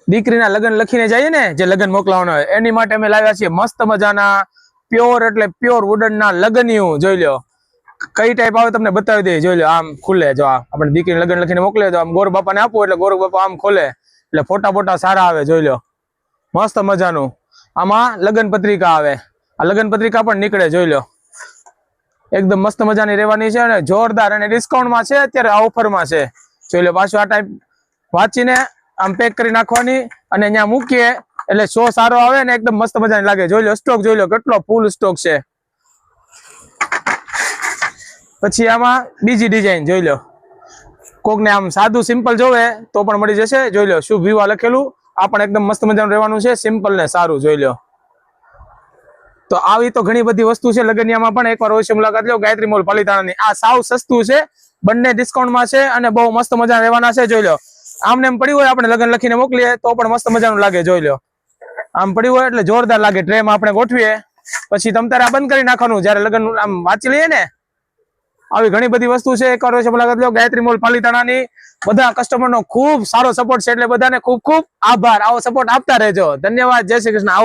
દીકરીના લગ્ન લખીને જઈએ ને, જે લગ્ન મોકલાવાના હોય એની માટે અમે લાવ્યા છીએ મસ્ત મજાના પ્યોર એટલે પ્યોર વુડન ના લગ્નિયું. જોઈ લો કઈ ટાઈપ આવે તમને બતાવી દે. જોઈ લો આમ ખુલે. જો આપણે દીકરીને લગ્ન લખીને મોકલે તો આમ ગોર બાપાને આપવું એટલે ગોર બાપા આમ ખોલે એટલે ફોટા બોટા સારા આવે. જોઈ લો મસ્ત મજાનું. આમાં લગ્ન પત્રિકા આવે. આ લગ્ન પત્રિકા પણ નીકળે. જોઈ લો એકદમ મસ્ત મજાની રહેવાની છે અને જોરદાર અને ડિસ્કાઉન્ટમાં છે. અત્યારે આ ઓફરમાં છે. જોઈ લો પાછું આ ટાઈપ વાંચીને આમ પેક કરી નાખવાની અને અહીંયા મૂકીએ એટલે શો સારો આવે ને એકદમ મસ્ત મજાની લાગે. જોઈ લો સ્ટોક જોઈ લો કેટલો ફૂલ સ્ટોક છે. પછી આમાં બીજી ડિઝાઇન જોઈ લો. કોકને આમ સાદું સિમ્પલ જોવે તો પણ મળી જશે. જોઈ લો શુભ વિવાહ લખેલું. આ પણ એકદમ મસ્ત મજાનું રહેવાનું છે, સિમ્પલ ને સારું. જોઈ લો તો આવી તો ઘણી બધી વસ્તુ છે લગનિયામાં પણ. એકવાર અવશ્ય મુલાકાત લો ગાયત્રી મોલ પાલિતાણાની. આ સાવ સસ્તું છે, બંને ડિસ્કાઉન્ટમાં છે અને બહુ મસ્ત મજા રહેવાના છે. જોઈ લો આમને એમ પડ્યું હોય આપણે લગ્ન લખીને મોકલીએ તો પણ મસ્ત મજાનું લાગે. જોઈ લો આમ પડ્યું હોય એટલે જોરદાર લાગે. ટ્રેમાં આપણે ગોઠવીએ પછી તમ તારે આ બંધ કરી નાખવાનું જયારે લગ્ન આમ વાંચી લઈએ ને. આવી ઘણી બધી વસ્તુ છે. એકવાર અવશ્ય મુલાકાત લો ગાયત્રી મોલ પાલિતાણાની. બધા કસ્ટમરનો ખૂબ સારો સપોર્ટ છે એટલે બધાને ખૂબ ખૂબ આભાર. આવો સપોર્ટ આપતા રહેજો. ધન્યવાદ. જય શ્રી કૃષ્ણ. આવજો.